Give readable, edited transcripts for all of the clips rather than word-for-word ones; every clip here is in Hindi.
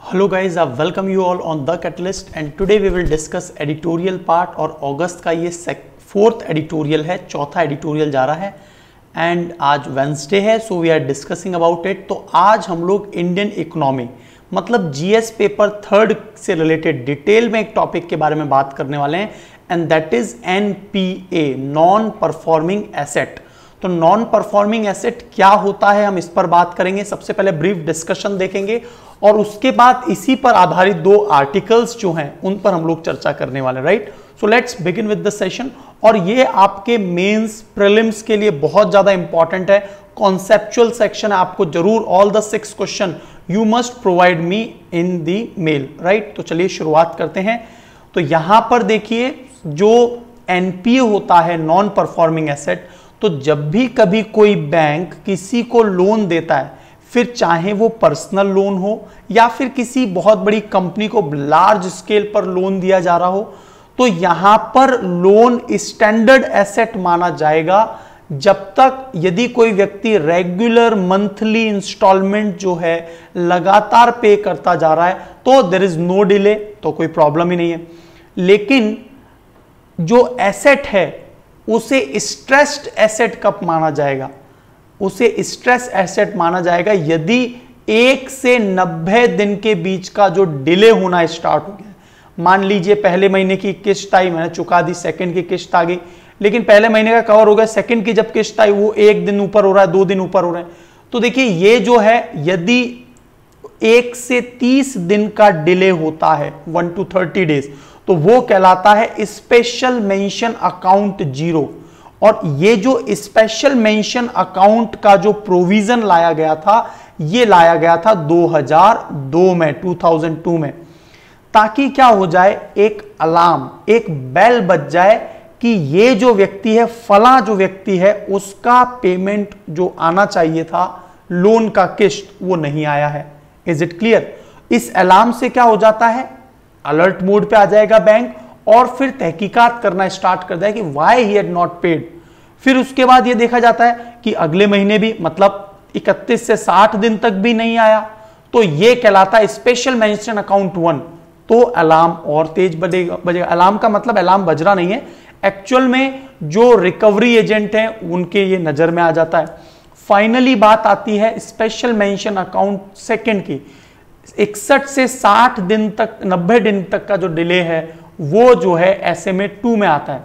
हेलो गाइज, आप welcome you all on the catalyst and today we will discuss editorial part. और अगस्त का ये फोर्थ एडिटोरियल है, चौथा एडिटोरियल जा रहा है एंड आज वेंसडे है, so we are discussing about it. तो आज हम लोग इंडियन इकोनॉमी मतलब जीएस पेपर थर्ड से रिलेटेड डिटेल में एक टॉपिक के बारे में बात करने वाले हैं and that is NPA, non performing asset. तो नॉन परफॉर्मिंग एसेट क्या होता है, हम इस पर बात करेंगे। सबसे पहले ब्रीफ डिस्कशन देखेंगे और उसके बाद इसी पर आधारित दो आर्टिकल्स जो हैं उन पर हम लोग चर्चा करने वाले, right. So let's begin with the session. और ये आपके मेंस प्रीलिम्स के लिए बहुत ज्यादा इंपॉर्टेंट है, कॉन्सेप्चुअल सेक्शन है। आपको जरूर all the 6 question you must provide me in the mail, right. तो चलिए शुरुआत करते हैं। तो यहां पर देखिए, जो एनपीए होता है, नॉन परफॉर्मिंग एसेट, तो जब भी कभी कोई बैंक किसी को लोन देता है, फिर चाहे वो पर्सनल लोन हो या फिर किसी बहुत बड़ी कंपनी को लार्ज स्केल पर लोन दिया जा रहा हो, तो यहां पर लोन स्टैंडर्ड एसेट माना जाएगा जब तक यदि कोई व्यक्ति रेगुलर मंथली इंस्टॉलमेंट जो है लगातार पे करता जा रहा है, तो देयर इज नो डिले, तो कोई प्रॉब्लम ही नहीं है। लेकिन जो एसेट है उसे स्ट्रेस्ड एसेट कब माना जाएगा? उसे स्ट्रेस एसेट माना जाएगा यदि 1 से 90 दिन के बीच का जो डिले होना स्टार्ट हो गया। मान लीजिए पहले महीने की किस्त आई, मैंने चुका दी, सेकंड की किस्त आ गई, लेकिन पहले महीने का कवर हो गया, सेकंड की जब किस्त आई वो 1 दिन ऊपर हो रहा है, 2 दिन ऊपर हो रहे हैं। तो देखिए ये जो है, यदि 1 से 30 दिन का डिले होता है, 1 to 30 डेज, तो वो कहलाता है स्पेशल मेंशन अकाउंट जीरो। और ये जो स्पेशल मेंशन अकाउंट का जो प्रोविजन लाया गया था, ये लाया गया था 2002 में, 2002 में, ताकि क्या हो जाए, एक अलार्म, एक बेल बज जाए कि ये जो व्यक्ति है, फला जो व्यक्ति है, उसका पेमेंट जो आना चाहिए था लोन का किस्त, वो नहीं आया है। Is it clear? इस अलार्म से क्या हो जाता है, अलर्ट मोड पे आ जाएगा बैंक और फिर तहकीकात करना स्टार्ट कर देगा कि why he had not paid. फिर उसके बाद ये देखा जाता है कि अगले महीने भी, मतलब 31 से 60 दिन तक भी नहीं आया, तो ये कहलाता है स्पेशल मेंशन अकाउंट 1। तो अलार्म और तेज बजेगा। अलार्म का मतलब अलार्म बज रहा नहीं है, एक्चुअल में जो रिकवरी एजेंट है उनके ये नजर में आ जाता है। फाइनली बात आती है स्पेशल मेंशन अकाउंट सेकंड की। 61 से 60 दिन तक, 90 दिन तक का जो डिले है वो जो है SMA 2 में आता है।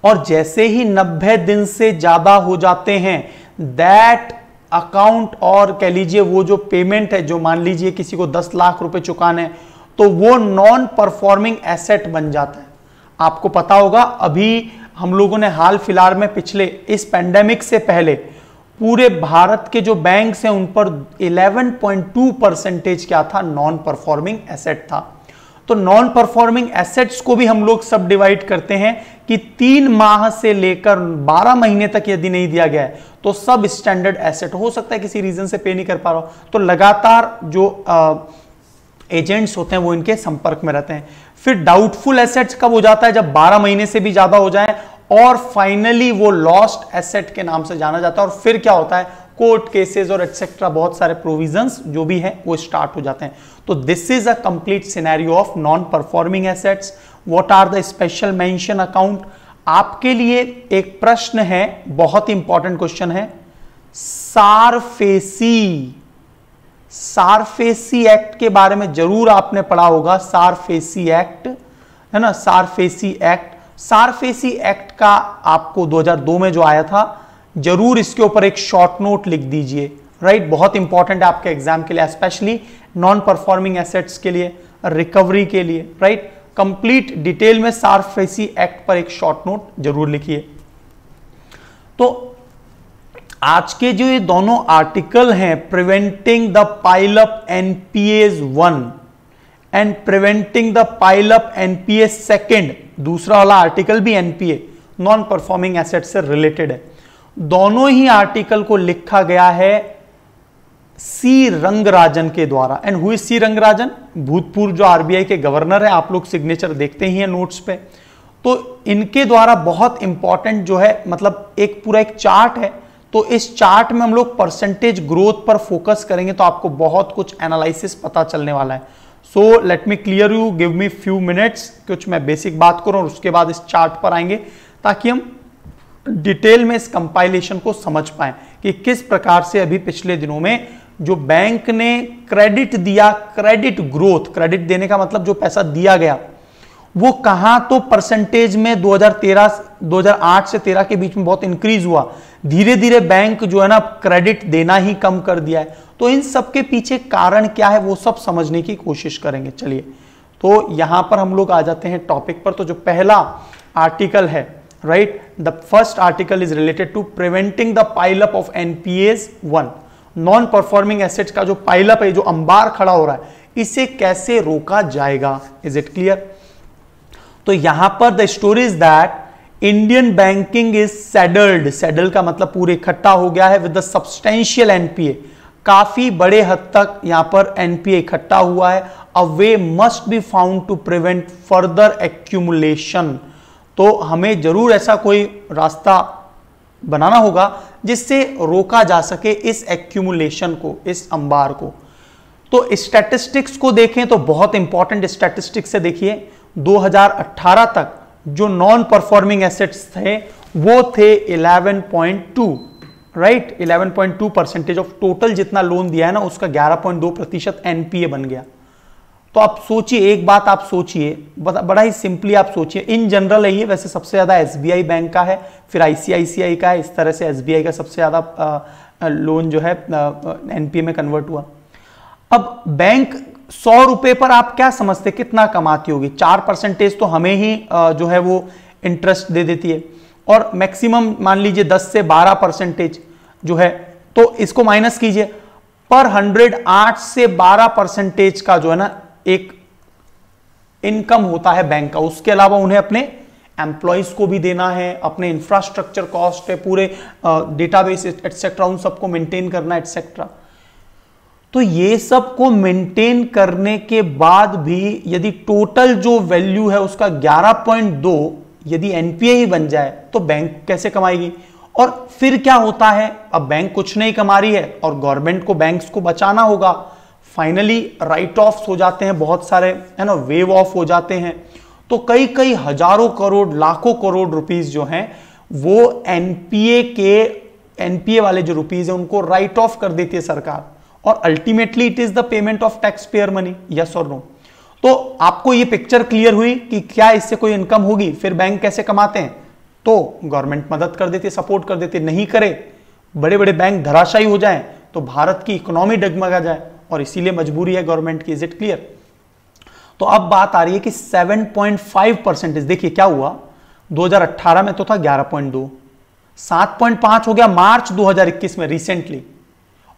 और जैसे ही 90 दिन से ज्यादा हो जाते हैं, दैट अकाउंट, और कह लीजिए वो जो पेमेंट है, जो मान लीजिए किसी को 10 लाख रुपए चुकाने हैं, तो वो नॉन परफॉर्मिंग एसेट बन जाता है। आपको पता होगा, अभी हम लोगों ने हाल फिलहाल में, पिछले इस पेंडेमिक से पहले, पूरे भारत के जो बैंक्स हैं उन पर 11.2% क्या था, नॉन परफॉर्मिंग एसेट था। तो नॉन परफॉर्मिंग एसेट्स को भी हम लोग सब डिवाइड करते हैं कि 3 माह से लेकर 12 महीने तक यदि नहीं दिया गया है तो सब स्टैंडर्ड एसेट। हो सकता है किसी रीजन से पे नहीं कर पा रहा हो, तो लगातार जो एजेंट्स होते हैं वो इनके संपर्क में रहते हैं। फिर डाउटफुल एसेट्स कब हो जाता है, जब 12 महीने से भी ज्यादा हो जाए, और फाइनली वो लॉस्ट एसेट के नाम से जाना जाता है। और फिर क्या होता है, कोर्ट केसेस और एटसेट्रा, बहुत सारे प्रोविजंस जो भी हैं वो स्टार्ट हो जाते हैं। तो this is a complete scenario of non performing assets. What are the special mention account? आपके लिए एक प्रश्न है, बहुत इंपॉर्टेंट क्वेश्चन है, सारफेसी एक्ट के बारे में जरूर आपने पढ़ा होगा। सारफेसी एक्ट है ना, सारफेसी एक्ट। सारफेसी एक्ट का आपको 2002 में जो आया था, जरूर इसके ऊपर एक शॉर्ट नोट लिख दीजिए, राइट। बहुत इंपॉर्टेंट है आपके एग्जाम के लिए, स्पेशली नॉन परफॉर्मिंग एसेट्स के लिए, रिकवरी के लिए, राइट। कंप्लीट डिटेल में सारफेसी एक्ट पर एक शॉर्ट नोट जरूर लिखिए। तो आज के जो ये दोनों आर्टिकल हैं, preventing the pileup NPAs 1 and preventing the pileup NPA 2, दूसरा वाला आर्टिकल भी एनपीए, नॉन परफॉर्मिंग एसेट से रिलेटेड है। दोनों ही आर्टिकल को लिखा गया है सी रंगराजन के द्वारा। And who is C Rangarajan? भूतपूर्व जो आरबीआई के गवर्नर है, आप लोग सिग्नेचर देखते ही हैं नोट्स पे। तो इनके द्वारा बहुत इंपॉर्टेंट जो है, मतलब एक पूरा एक चार्ट है, तो तो इस चार्ट में हम लोग परसेंटेज ग्रोथ पर फोकस करेंगे तो आपको बहुत कुछ एनालिसिस पता चलने वाला है। So let me clear you, give me few minutes, कुछ मैं बेसिक बात करूं और उसके बाद इस चार्ट पर आएंगे ताकि हम डिटेल में इस कंपाइलेशन को समझ पाएं कि किस प्रकार से अभी पिछले दिनों में जो बैंक ने क्रेडिट दिया, क्रेडिट ग्रोथ, क्रेडिट देने का मतलब जो पैसा दिया गया वो कहां तो परसेंटेज में 2008 से 13 के बीच में बहुत इंक्रीज हुआ, धीरे धीरे बैंक जो है ना क्रेडिट देना ही कम कर दिया है। तो इन सब के पीछे कारण क्या है वो सब समझने की कोशिश करेंगे। चलिए तो यहां पर हम लोग आ जाते हैं टॉपिक पर। तो जो पहला आर्टिकल है, right, the first article is related to preventing the pile up of NPAs 1, non performing assets का जो पाइल अप है, जो अंबार खड़ा हो रहा है, इसे कैसे रोका जाएगा। Is it clear? तो यहां पर the story is that Indian banking is saddled, saddle का मतलब पूरे इकट्ठा हो गया है विद द सब्सटेंशियल एनपीए, काफी बड़े हद तक यहां पर एनपीए इकट्ठा हुआ है। A way must be found to prevent further accumulation, तो हमें जरूर ऐसा कोई रास्ता बनाना होगा जिससे रोका जा सके इस एक्यूमुलेशन को, इस अंबार को। तो स्टैटिस्टिक्स को देखें तो बहुत इंपॉर्टेंट स्टैटिस्टिक्स से देखिए, 2018 तक जो नॉन परफॉर्मिंग एसेट्स थे वो थे 11.2, राइट, 11.2% ऑफ टोटल जितना लोन दिया है ना उसका 11.2% एनपीए बन गया। तो आप सोचिए, एक बात आप सोचिए, बड़ा ही सिंपली आप सोचिए, इन जनरल है ये, वैसे सबसे ज्यादा एसबीआई बैंक का है, फिर आईसीआईसीआई का है, इस तरह से एसबीआई का सबसे ज्यादा लोन जो है एनपीए में कन्वर्ट हुआ। अब बैंक 100 रुपए पर आप क्या समझते कितना कमाती होगी? 4% तो हमें ही जो है वो इंटरेस्ट दे देती है, और मैक्सिमम मान लीजिए 10 से 12% जो है, तो इसको माइनस कीजिए, पर 100 8 से 12% का जो है ना एक इनकम होता है बैंक का। उसके अलावा उन्हें अपने एम्प्लॉइज को भी देना है, अपने इंफ्रास्ट्रक्चर कॉस्ट है, पूरे डेटाबेस एटसेट्रा, उन सबको मेंटेन करना एटसेट्रा। तो ये सब को मेंटेन करने के बाद भी यदि टोटल जो वैल्यू है उसका 11.2 यदि एनपीए ही बन जाए तो बैंक कैसे कमाएगी? और फिर क्या होता है, अब बैंक कुछ नहीं कमा रही है और गवर्नमेंट को बैंक्स को बचाना होगा, फाइनली राइट ऑफ्स हो जाते हैं बहुत सारे, है ना, वेव ऑफ हो जाते हैं। तो कई कई हजारों करोड़, लाखों करोड़ रुपीस जो हैं वो एनपीए वाले जो रुपीस है उनको राइट ऑफ कर देती है सरकार, और ultimately it is the payment of tax payer money, yes और नो। तो आपको ये पिक्चर क्लियर हुई कि क्या इससे कोई इनकम होगी? फिर बैंक कैसे कमाते हैं? तो गवर्नमेंट मदद कर देती है, सपोर्ट कर देती है, नहीं करे, बड़े बड़े बैंक धराशायी हो जाएं तो भारत की इकोनॉमी डगमगा जाए, और इसीलिए मजबूरी है गवर्नमेंट की। Is it clear? तो अब बात आ रही है कि 7.5%, देखिए क्या हुआ, 2018 में तो था 11.2, 7.5 हो गया मार्च 2021 में रिसेंटली।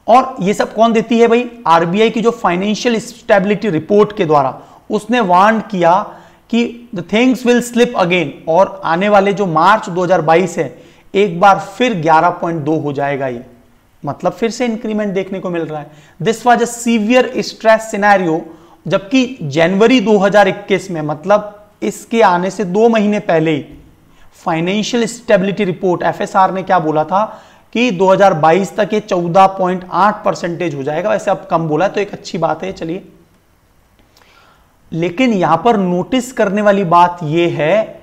और ये सब कौन देती है भाई? आरबीआई की जो फाइनेंशियल स्टेबिलिटी रिपोर्ट के द्वारा उसने वार्न किया कि the things will slip again, और आने वाले जो मार्च 2022 है एक बार फिर 11.2 हो जाएगा ये, मतलब फिर से इंक्रीमेंट देखने को मिल रहा है। This was a severe stress scenario, जबकि जनवरी 2021 में, मतलब इसके आने से 2 महीने पहले ही फाइनेंशियल स्टेबिलिटी रिपोर्ट एफएसआर ने क्या बोला था कि 2022 तक ये 14.8% हो जाएगा। वैसे अब कम बोला है तो एक अच्छी बात है, चलिए। लेकिन यहां पर नोटिस करने वाली बात यह है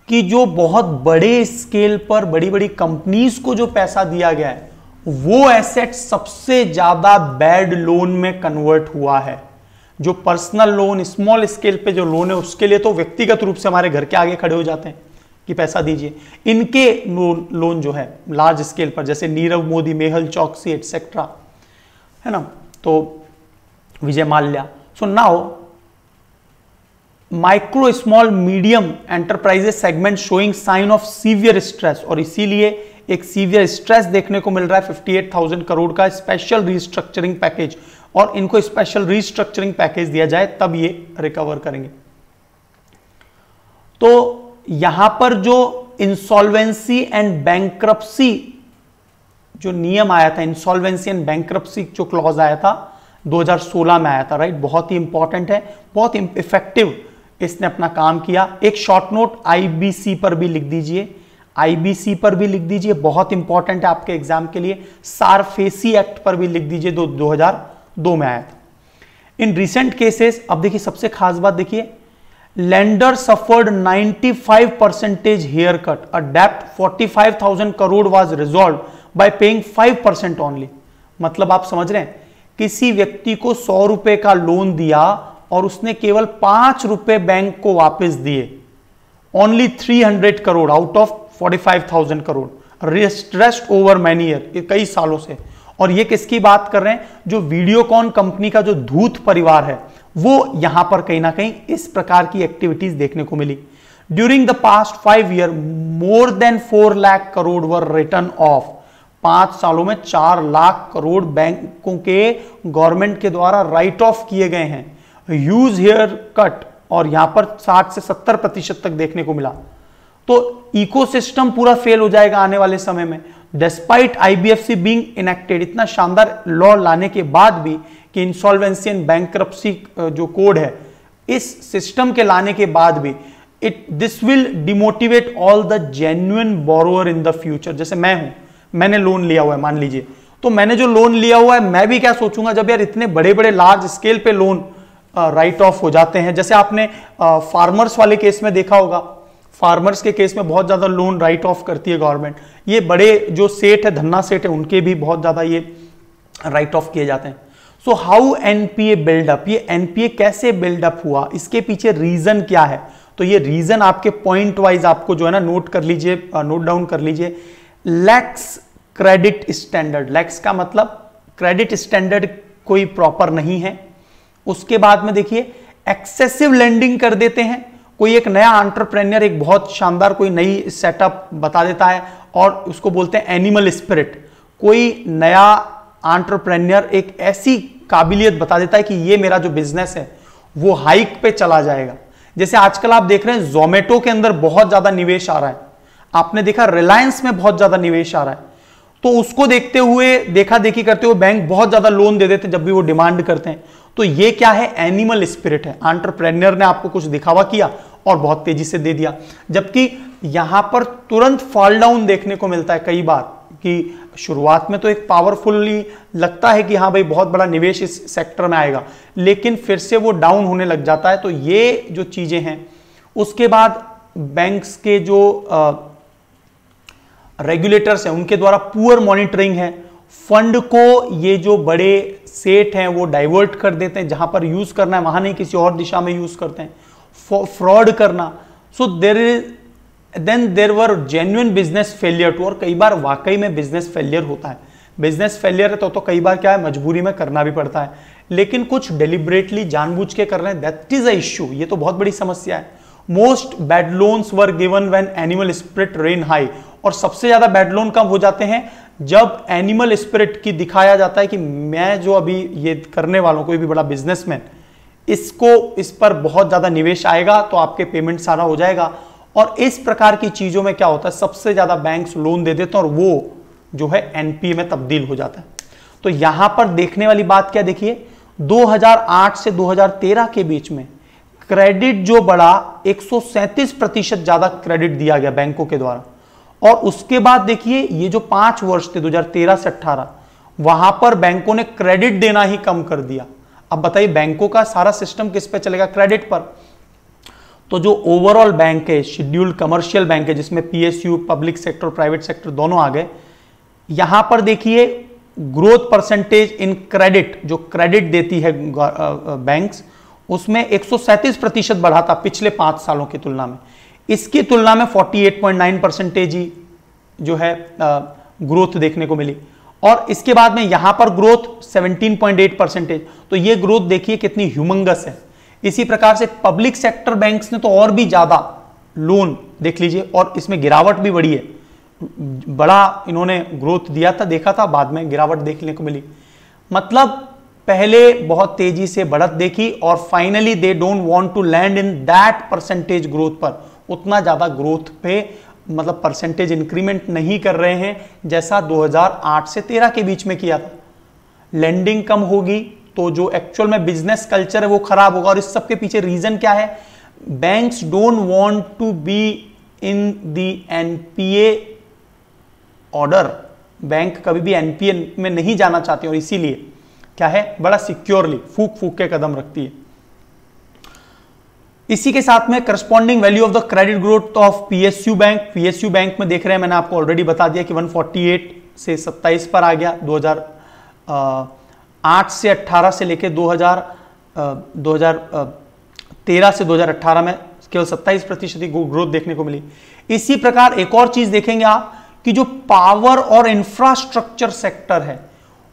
कि जो बहुत बड़े स्केल पर बड़ी बड़ी कंपनीज को जो पैसा दिया गया है वो एसेट सबसे ज्यादा बैड लोन में कन्वर्ट हुआ है। जो पर्सनल लोन, स्मॉल स्केल पे जो लोन है उसके लिए तो व्यक्तिगत रूप से हमारे घर के आगे खड़े हो जाते हैं कि पैसा दीजिए। इनके लोन जो है लार्ज स्केल पर, जैसे नीरव मोदी, मेहल चौकसी एटसेट्रा, है ना, तो Vijay Mallya. So now micro small medium enterprises segment showing sign of severe stress, और इसीलिए एक सीवियर स्ट्रेस देखने को मिल रहा है। 58,000 करोड़ का स्पेशल रीस्ट्रक्चरिंग पैकेज, और इनको स्पेशल रीस्ट्रक्चरिंग पैकेज दिया जाए तब ये रिकवर करेंगे। तो यहां पर जो इंसॉल्वेंसी एंड बैंक्रप्सी जो नियम आया था, इंसॉल्वेंसी एंड बैंक्रप्सी जो क्लॉज आया था 2016 में आया था, राइट, बहुत ही इंपॉर्टेंट है, बहुत इफेक्टिव इसने अपना काम किया। एक शॉर्ट नोट आईबीसी पर भी लिख दीजिए, आईबीसी पर भी लिख दीजिए, बहुत इंपॉर्टेंट है आपके एग्जाम के लिए। सारफेसी एक्ट पर भी लिख दीजिए, 2002 में आया था। इन रिसेंट केसेस, अब देखिए सबसे खास बात देखिए, lender suffered 95% haircut. A debt 45,000 crore was resolved by paying 5% only. मतलब आप समझ रहे हैं, किसी व्यक्ति को 100 रुपए का लोन दिया और उसने केवल 5 रुपए बैंक को वापस दिए। Only 300 crore out of 45,000 crore, rest over many year, कई सालों से। और ये किसकी बात कर रहे हैं? जो वीडियोकॉन कंपनी का जो धूत परिवार है, वो यहां पर कहीं ना कहीं इस प्रकार की एक्टिविटीज देखने को मिली। During the past 5 year more than 4 lakh crore were written off. 5 सालों में 4 लाख करोड़ बैंकों के गवर्नमेंट के द्वारा राइट ऑफ किए गए हैं। ह्यूज हेयर कट, और यहां पर 60 से 70% तक देखने को मिला। तो इकोसिस्टम पूरा फेल हो जाएगा आने वाले समय में। डिस्पाइट आईबीएफसी बीइंग इनेक्टेड, इतना शानदार लॉ लाने के बाद भी कि इंसॉल्वेंसी एंड बैंक्रप्सी जो कोड है, इस सिस्टम के लाने के बाद भी this will demotivate all the genuine borrower in the future. जैसे मैं हूं, मैंने लोन लिया हुआ है मान लीजिए, तो मैंने जो लोन लिया हुआ है, मैं भी क्या सोचूंगा, जब यार इतने बड़े बड़े लार्ज स्केल पे लोन राइट ऑफ हो जाते हैं, जैसे आपने फार्मर्स वाले केस में देखा होगा, फार्मर्स के केस में बहुत ज्यादा लोन राइट ऑफ करती है गवर्नमेंट। ये बड़े जो सेठ है, धन्ना सेठ है, उनके भी बहुत ज्यादा ये राइट ऑफ किए जाते हैं। सो हाउ एनपीए बिल्डअप, ये एनपीए कैसे बिल्डअप हुआ, इसके पीछे रीजन क्या है? तो ये रीजन आपके पॉइंट वाइज आपको जो है ना नोट कर लीजिए, नोट डाउन कर लीजिए। लैक्स क्रेडिट स्टैंडर्ड, लैक्स का मतलब क्रेडिट स्टैंडर्ड कोई प्रॉपर नहीं है। उसके बाद में देखिए एक्सेसिव लेंडिंग कर देते हैं। कोई एक नया एंटरप्रेन्योर एक बहुत शानदार कोई नई सेटअप बता देता है और उसको बोलते हैं एनिमल स्पिरिट। कोई नया एंटरप्रेन्योर एक ऐसी काबिलियत बता देता है कि ये मेरा जो बिजनेस है वो हाइक पे चला जाएगा। जैसे आजकल आप देख रहे हैं जोमेटो के अंदर बहुत ज्यादा निवेश आ रहा है, आपने देखा रिलायंस में बहुत ज्यादा निवेश आ रहा है। तो उसको देखते हुए, देखा देखी करते हुए बैंक बहुत ज्यादा लोन दे देते जब भी वो डिमांड करते हैं। तो ये क्या है? एनिमल स्पिरिट है। एंटरप्रेन्योर ने आपको कुछ दिखावा किया और बहुत तेजी से दे दिया, जबकि यहां पर तुरंत फॉल डाउन देखने को मिलता है कई बार, कि शुरुआत में तो एक पावरफुली लगता है कि हाँ भाई बहुत बड़ा निवेश इस सेक्टर में आएगा, लेकिन फिर से वो डाउन होने लग जाता है। तो ये जो चीजें हैं, उसके बाद बैंक्स के जो रेगुलेटर्स हैं उनके द्वारा पुअर मॉनिटरिंग है। फंड को ये जो बड़े सेठ हैं वो डाइवर्ट कर देते हैं, जहां पर यूज करना है वहां नहीं किसी और दिशा में यूज करते हैं। फ्रॉड करना। सो देर वर जेन्युइन बिजनेस फेलियर टू, और कई बार वाकई में बिजनेस फेलियर होता है। बिजनेस फेलियर है तो कई बार क्या है, मजबूरी में करना भी पड़ता है, लेकिन कुछ डेलिबरेटली जानबूझ के कर रहे हैं, दैट इज अ इश्यू। ये तो बहुत बड़ी समस्या है। Most bad loans were given when animal spirit rain high, और सबसे ज्यादा बैड लोन कब हो जाते हैं? जब एनिमल स्पिरिट की दिखाया जाता है कि मैं जो अभी ये करने वालों, कोई भी बड़ा बिजनेसमैन, इसको इस पर बहुत ज्यादा निवेश आएगा तो आपके पेमेंट सारा हो जाएगा। और इस प्रकार की चीजों में क्या होता है, सबसे ज्यादा बैंक्स लोन दे देते हैं और वो जो है एनपीए में तब्दील हो जाता है। तो यहां पर देखने वाली बात क्या, देखिए 2008 से 2013 के बीच में क्रेडिट जो बढ़ा, 137% ज्यादा क्रेडिट दिया गया बैंकों के द्वारा। और उसके बाद देखिए ये जो 5 वर्ष थे 2013 से 18, वहां पर बैंकों ने क्रेडिट देना ही कम कर दिया। अब बताइए बैंकों का सारा सिस्टम किस पे चलेगा? क्रेडिट पर। तो जो ओवरऑल बैंक है, शेड्यूल्ड कमर्शियल बैंक है, जिसमें PSU, public sector, private sector दोनों आ गए, यहां पर देखिए ग्रोथ परसेंटेज इन क्रेडिट, जो क्रेडिट देती है बैंक्स, उसमें 137% बढ़ा था पिछले 5 सालों की तुलना में। इसकी तुलना में 48.9% ही जो है ग्रोथ देखने को मिली। और इसके बाद में यहां पर ग्रोथ 17.8%। तो ये ग्रोथ देखिए कितनी ह्यूमंगस है। इसी प्रकार से पब्लिक सेक्टर बैंक्स ने तो और भी ज्यादा लोन देख लीजिए, और इसमें गिरावट भी बढ़ी है। बड़ा इन्होंने ग्रोथ दिया था, देखा था, बाद में गिरावट देखने को मिली। मतलब पहले बहुत तेजी से बढ़त देखी और finally they don't want to land in that percentage growth पर, उतना ज्यादा ग्रोथ पे मतलब परसेंटेज इंक्रीमेंट नहीं कर रहे हैं जैसा 2008 से 13 के बीच में किया था। लेंडिंग कम होगी तो जो एक्चुअल में बिजनेस कल्चर है वो खराब होगा। और इस सब के पीछे रीजन क्या है? Banks don't want to be in the NPA order, bank कभी भी एनपीए में नहीं जाना चाहती और इसीलिए क्या है, बड़ा सिक्योरली फूक फूक के कदम रखती है। इसी के साथ में corresponding value of the credit growth of PSU bank, PSU bank में देख रहे हैं, मैंने आपको ऑलरेडी बता दिया कि 148 से 27 पर आ गया। 2008 से 18 से लेके 2013 से 2018 में केवल 27% ग्रोथ देखने को मिली। इसी प्रकार एक और चीज देखेंगे आप कि जो पावर और इंफ्रास्ट्रक्चर सेक्टर है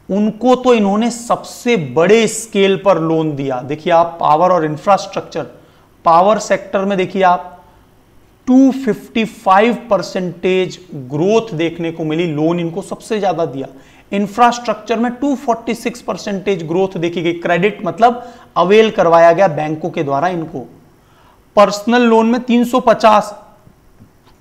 उनको तो इन्होंने सबसे बड़े स्केल पर लोन दिया। देखिए आप पावर और इंफ्रास्ट्रक्चर, पावर सेक्टर में देखिए आप 255% ग्रोथ देखने को मिली, लोन इनको सबसे ज्यादा दिया। इंफ्रास्ट्रक्चर में 246% ग्रोथ देखी गई, क्रेडिट मतलब अवेल करवाया गया बैंकों के द्वारा इनको। पर्सनल लोन में 350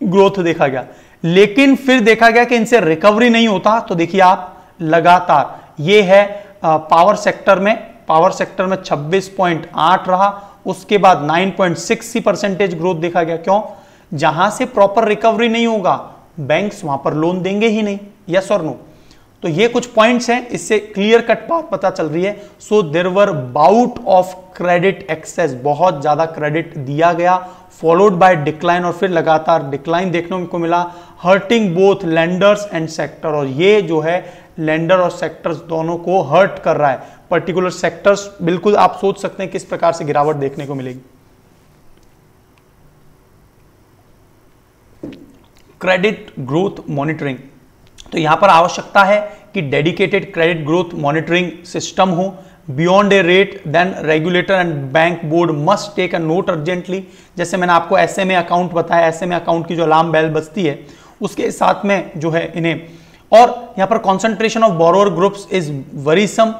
ग्रोथ देखा गया, लेकिन फिर देखा गया कि इनसे रिकवरी नहीं होता। तो देखिए आप लगातार ये है पावर सेक्टर में 26.8 रहा, उसके बाद 9.6% ग्रोथ देखा गया। क्यों? जहां से प्रॉपर रिकवरी नहीं होगा बैंक्स वहां पर लोन देंगे ही नहीं। यस और नो? तो ये कुछ पॉइंट्स हैं, इससे क्लियर कट बात पता चल रही है। So there were bout of credit access, बहुत ज्यादा क्रेडिट दिया गया, फॉलोड बाय डिक्लाइन, और फिर लगातार डिक्लाइन देखने को मिला, hurting both lenders and sector. और ये जो है लेंडर और सेक्टर्स दोनों को हर्ट कर रहा है। पर्टिकुलर सेक्टर्स बिल्कुल आप सोच सकते हैं किस प्रकार से गिरावट देखने को मिलेगी। क्रेडिट ग्रोथ मॉनिटरिंग, तो यहां पर आवश्यकता है कि dedicated credit growth monitoring system हो। Beyond a rate then regulator and bank board must take a note urgently. जैसे मैंने आपको एसएमए अकाउंट बताया, एसएमए अकाउंट की जो अलार्म बेल बजती है उसके साथ में जो है इन्हें, और यहां पर concentration of borrower groups is worrisome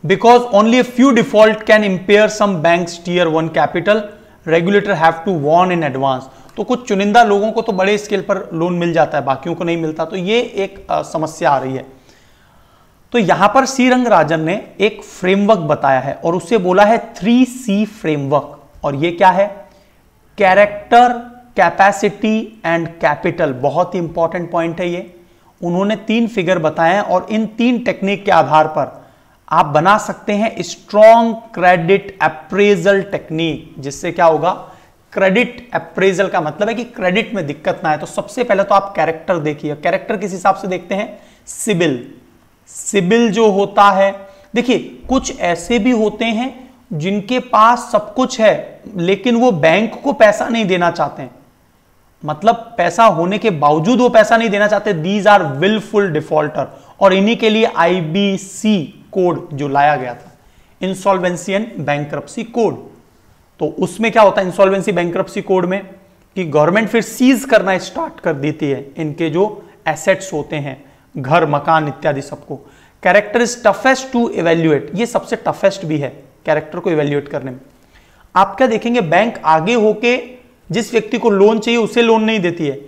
because only a few default can impair some banks tier 1 capital, regulator have to warn in advance. तो कुछ चुनिंदा लोगों को तो बड़े स्केल पर लोन मिल जाता है, बाकियों को नहीं मिलता, तो ये एक समस्या आ रही है। तो यहां पर सी रंगराजन ने एक फ्रेमवर्क बताया है और उससे बोला है 3C फ्रेमवर्क। और ये क्या है? Character, capacity and capital. बहुत ही इंपॉर्टेंट पॉइंट है ये। उन्होंने 3 फिगर बताए हैं और इन 3 टेक्निक के आधार पर आप बना सकते हैं स्ट्रॉन्ग क्रेडिट अप्रेजल टेक्निक, जिससे क्या होगा, क्रेडिट अप्रेजल का मतलब है कि क्रेडिट में दिक्कत ना आए। तो सबसे पहले तो आप कैरेक्टर देखिए। कैरेक्टर किस हिसाब से देखते हैं? सिबिल। सिबिल जो होता है, देखिए कुछ ऐसे भी होते हैं जिनके पास सब कुछ है लेकिन वो बैंक को पैसा नहीं देना चाहते हैं, मतलब पैसा होने के बावजूद वो पैसा नहीं देना चाहते। दीज आर विलफुल डिफॉल्टर, और इन्हीं के लिए IBC कोड जो लाया गया था, इंसॉल्वेंसी एंड बैंक्रप्सी कोड। तो उसमें क्या होता है इंसॉल्वेंसी बैंक्रप्सी कोड में कि गवर्नमेंट फिर सीज करना स्टार्ट कर देती है इनके जो एसेट्स होते हैं, घर, मकान इत्यादि सबको। Character is toughest to evaluate, ये सबसे टफेस्ट भी है कैरेक्टर को इवेल्युएट करने में। आप क्या देखेंगे, बैंक आगे होके जिस व्यक्ति को लोन चाहिए उसे लोन नहीं देती है,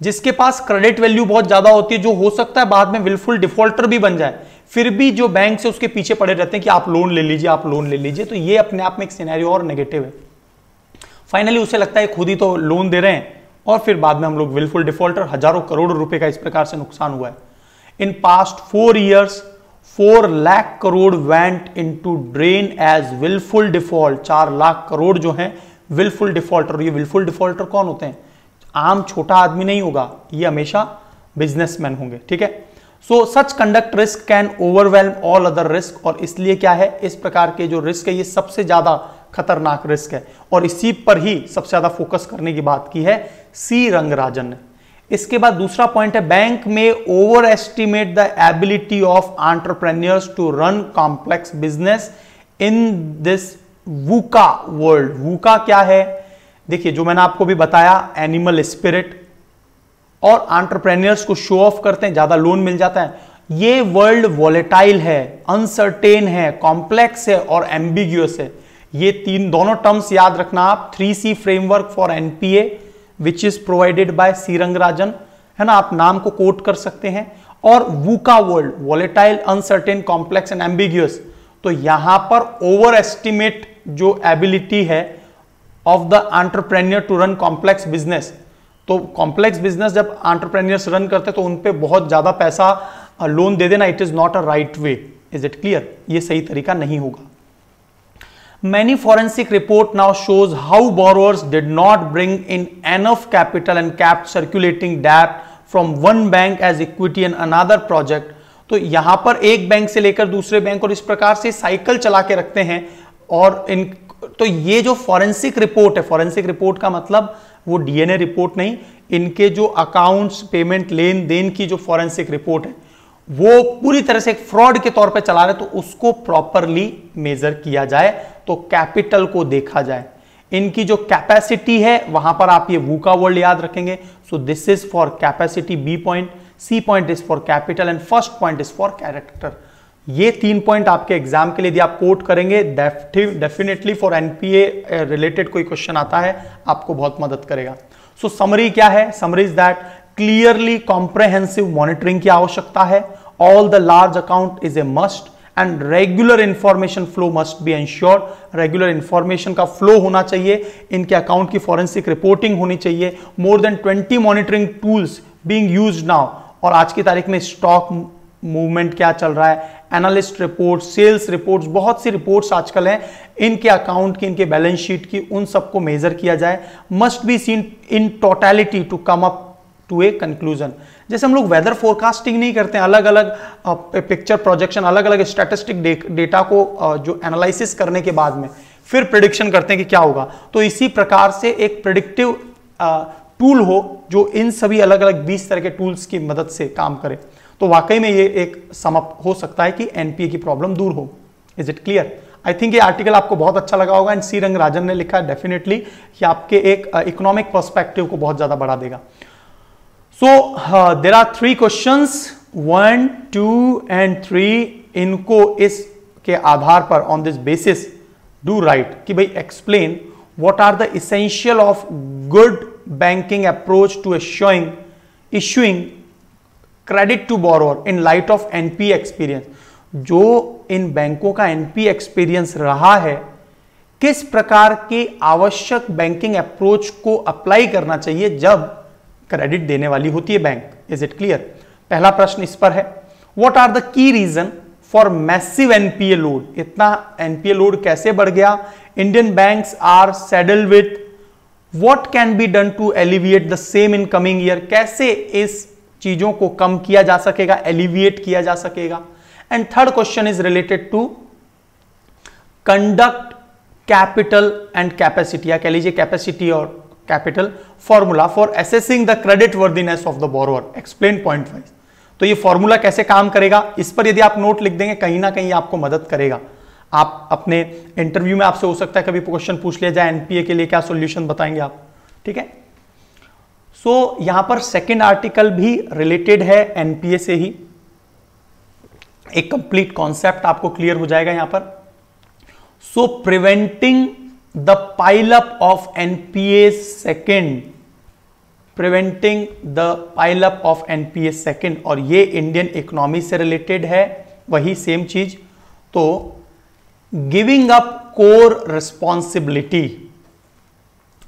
जिसके पास क्रेडिट वैल्यू बहुत ज्यादा होती है, जो हो सकता है बाद में विलफुल डिफॉल्टर भी बन जाए, फिर भी जो बैंक से उसके पीछे पड़े रहते हैं कि आप लोन ले लीजिए, आप लोन ले लीजिए। तो ये अपने आप में एक सिनेरियो और नेगेटिव है। फाइनली उसे लगता है खुद ही तो लोन दे रहे हैं और फिर बाद में हम लोग विलफुल डिफॉल्टर, हजारों करोड़ रुपए का इस प्रकार से नुकसान हुआ है। In past 4 years 4 lakh crore went into drain as wilful default. 4 lakh crore जो है विलफुल डिफॉल्टर। ये विलफुल डिफॉल्टर कौन होते हैं? आम छोटा आदमी नहीं होगा, ये हमेशा बिजनेसमैन होंगे। ठीक है। So such conduct risk can overwhelm all other risk, और इसलिए क्या है, इस प्रकार के जो रिस्क है ये सबसे ज्यादा खतरनाक रिस्क है, और इसी पर ही सबसे ज्यादा फोकस करने की बात की है सी रंगराजन ने। इसके बाद दूसरा पॉइंट है, बैंक में over estimate the ability of entrepreneurs to run complex business in this VUCA world. VUCA क्या है? देखिए जो मैंने आपको भी बताया, एनिमल स्पिरिट, और एंटरप्रेन्योर्स को शो ऑफ करते हैं, ज्यादा लोन मिल जाता है। ये वर्ल्ड वॉलेटाइल है, अनसर्टेन है, कॉम्प्लेक्स है और एम्बिग्यूअस है। ये दोनों टर्म्स याद रखना आप। 3C framework for NPA which is provided by C Rangarajan, है ना, आप नाम को कोट कर सकते हैं। और VUCA world, volatile, uncertain, complex and ambiguous. तो यहां पर ओवर एस्टिमेट जो एबिलिटी है of the entrepreneur to run complex business, तो कॉम्प्लेक्स बिजनेस जब एंटरप्रेन्योर्स रन करते हैं तो उन पे बहुत ज्यादा पैसा लोन दे देना, it is not a right way. Is it clear? ये सही तरीका नहीं होगा। Many forensic report now shows how borrowers did not bring in enough capital and kept circulating debt from one bank as equity in another project। तो यहां पर एक बैंक से लेकर दूसरे बैंक और इस प्रकार से साइकिल चला के रखते हैं। और इन तो ये जो फॉरेंसिक रिपोर्ट है, फॉरेंसिक रिपोर्ट का मतलब वो डीएनए रिपोर्ट नहीं, इनके जो अकाउंट्स, पेमेंट, लेन देन की जो फॉरेंसिक रिपोर्ट है वो पूरी तरह से एक फ्रॉड के तौर पे चला रहे, तो उसको प्रॉपरली मेजर किया जाए, तो कैपिटल को देखा जाए। इनकी जो कैपेसिटी है वहां पर आप ये वू का वर्ड याद रखेंगे। So this is for capacity, B point, C point is for capital and first point is for character. ये 3 पॉइंट आपके एग्जाम के लिए यदि आप कोट करेंगे, डेफिनेटली फॉर एनपीए रिलेटेड कोई क्वेश्चन आता है आपको बहुत मदद करेगा। सो समरी क्या है? Summary is that clearly comprehensive monitoring की आवश्यकता है। All the large account is a must and regular information flow must be ensured. Regular information का फ्लो होना चाहिए, इनके अकाउंट की फॉरेंसिक रिपोर्टिंग होनी चाहिए। More than 20 monitoring tools being used now. और आज की तारीख में स्टॉक मूवमेंट क्या चल रहा है, एनालिस्ट रिपोर्ट, सेल्स रिपोर्ट्स, बहुत सी रिपोर्ट्स आजकल हैं, इनके अकाउंट की, इनके बैलेंस शीट की, उन सबको मेजर किया जाए। Must be seen in totality to come up to a conclusion. जैसे हम लोग वेदर फोरकास्टिंग नहीं करते हैं, अलग अलग पिक्चर प्रोजेक्शन, अलग अलग स्टैटिस्टिक डेटा को जो एनालिसिस करने के बाद में फिर प्रिडिक्शन करते हैं कि क्या होगा, तो इसी प्रकार से एक प्रिडिक्टिव टूल हो जो इन सभी अलग अलग 20 तरह के टूल्स की मदद से काम करे, तो वाकई में ये एक समअप हो सकता है कि एनपीए की प्रॉब्लम दूर हो। Is it clear? I think ये आर्टिकल आपको बहुत अच्छा लगा होगा एंड सी रंगराजन ने लिखा है डेफिनेटली कि आपके एक इकोनॉमिक पर्सपेक्टिव को बहुत ज्यादा बढ़ा देगा। So there are 3 questions, 1, 2 and 3। इनको इसके आधार पर on this basis do right कि भाई explain what are the essential of good banking approach to issuing credit to borrower in light of NP experience. जो इन बैंकों का एनपी एक्सपीरियंस रहा है, किस प्रकार के आवश्यक बैंकिंग अप्रोच को अप्लाई करना चाहिए जब क्रेडिट देने वाली होती है बैंक। Is it clear? पहला प्रश्न इस पर है, what are the key reason for massive NPA load. इतना एनपीए लोड कैसे बढ़ गया? Indian banks are saddled with, what can be done to alleviate the same in coming year. कैसे इस चीजों को कम किया जा सकेगा, एलिविएट किया जा सकेगा। And third question is related to conduct capital and capacity, या कह लीजिए कैपेसिटी और capital formula for assessing the credit worthiness of the borrower. Explain point wise. तो ये फॉर्मूला कैसे काम करेगा, इस पर यदि आप नोट लिख देंगे कहीं ना कहीं आपको मदद करेगा। आप अपने इंटरव्यू में आपसे हो सकता है कभी क्वेश्चन पूछ लिया जाए एनपीए के लिए क्या सॉल्यूशन बताएंगे आप, ठीक है। सो यहां पर सेकंड आर्टिकल भी रिलेटेड है एनपीए से ही, एक कंप्लीट कॉन्सेप्ट आपको क्लियर हो जाएगा यहां पर। So preventing the pileup of NPA second, preventing the pileup of NPA second, और ये इंडियन इकोनॉमी से रिलेटेड है, वही सेम चीज। तो गिविंग अप कोर रिस्पॉन्सिबिलिटी,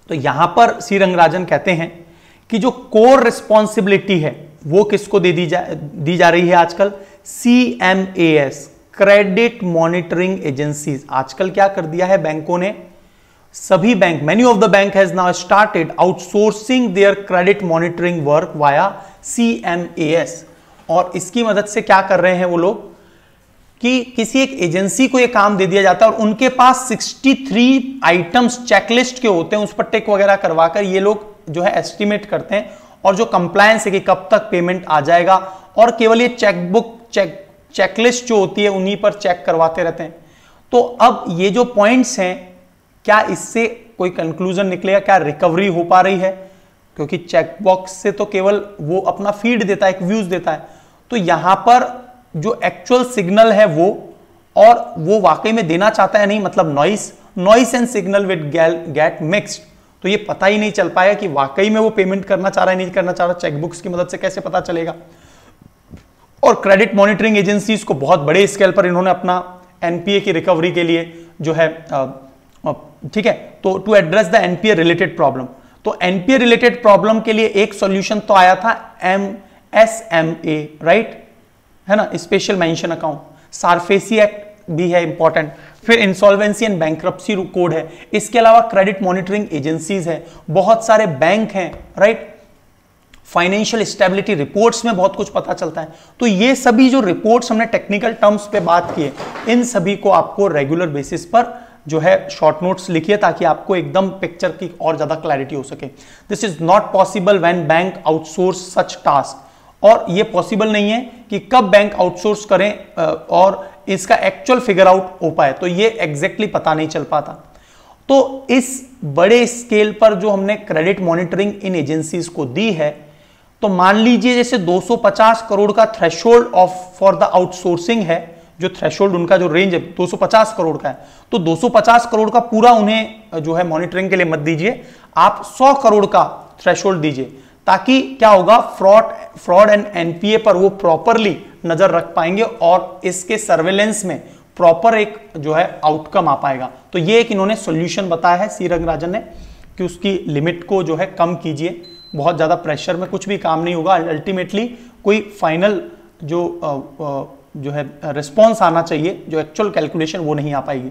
तो यहां पर सी रंगराजन कहते हैं कि जो कोर रिस्पॉन्सिबिलिटी है वो किसको दी जा रही है आजकल? CMAS, credit monitoring agencies. आजकल क्या कर दिया है बैंकों ने, सभी bank, many of the bank has now started outsourcing their credit monitoring work via CMAS। और इसकी मदद से क्या कर रहे हैं वो लोग कि किसी एक एजेंसी को ये काम दे दिया जाता है और उनके पास 63 आइटम्स चेकलिस्ट के होते हैं, उस पर टिक वगैरह करवाकर ये लोग जो है एस्टिमेट करते हैं, और जो कंप्लायंस है कि कब तक पेमेंट आ जाएगा, और केवल ये चेकबुक चेकलिस्ट जो होती है उन्हीं पर चेक करवाते रहते हैं। तो अब ये जो पॉइंट्स हैं, क्या इससे कोई कंक्लूजन निकलेगा, क्या रिकवरी हो पा रही है? क्योंकि चेकबॉक्स से तो केवल वो अपना फीड देता है, एक व्यूज देता है। तो यहां पर जो एक्चुअल सिग्नल है वो, और वो वाकई में देना चाहता है नहीं, मतलब noise and signal with gate mixed. तो ये पता ही नहीं चल पाया कि वाकई में वो पेमेंट करना चाह रहा है नहीं करना चाह रहा, चेकबुक्स की मदद से कैसे पता चलेगा। और क्रेडिट मॉनिटरिंग एजेंसीज को बहुत बड़े स्केल पर इन्होंने अपना एनपीए की रिकवरी के लिए जो है, ठीक है, तो to address the NPA related problem. तो एनपीए रिलेटेड प्रॉब्लम के लिए एक सॉल्यूशन तो आया था MSMA, राइट, है ना, special mention account. SARFAESI act भी है इंपॉर्टेंट। फिर इंसॉल्वेंसी एंड बैंक्रप्सी कोड है। इसके अलावा क्रेडिट मॉनिटरिंग एजेंसीज है, बहुत सारे बैंक हैं, राइट। फाइनेंशियल स्टेबिलिटी रिपोर्ट्स में बहुत कुछ पता चलता है। तो ये सभी जो रिपोर्ट्स हमने टेक्निकल टर्म्स पे बात किए, इन सभी को आपको रेगुलर बेसिस पर जो है शॉर्ट नोट्स लिखिए ताकि आपको एकदम पिक्चर की और ज्यादा क्लैरिटी हो सके। This is not possible when bank outsource such task. और ये पॉसिबल नहीं है कि कब बैंक आउटसोर्स करें और इसका एक्चुअल फिगर आउट हो पाए, तो ये एग्जैक्टली पता नहीं चल पाता। तो इस बड़े स्केल पर जो हमने क्रेडिट मॉनिटरिंग इन एजेंसीज को दी है, तो मान लीजिए जैसे 250 करोड़ का threshold of for the outsourcing है, जो थ्रेशोल्ड उनका जो रेंज है 250 करोड़ का है, तो 250 करोड़ का पूरा उन्हें जो है मॉनिटरिंग के लिए मत दीजिए, आप 100 करोड़ का थ्रेशोल्ड दीजिए, ताकि क्या होगा, फ्रॉड एंड एनपीए पर वो प्रॉपरली नजर रख पाएंगे और इसके सर्वेलेंस में प्रॉपर एक जो है आउटकम आ पाएगा। तो ये एक इन्होंने सॉल्यूशन बताया है सी रंगराजन ने कि उसकी लिमिट को जो है कम कीजिए, बहुत ज्यादा प्रेशर में कुछ भी काम नहीं होगा, अल्टीमेटली कोई फाइनल जो है रिस्पॉन्स आना चाहिए, जो एक्चुअल कैलकुलेशन वो नहीं आ पाएगी।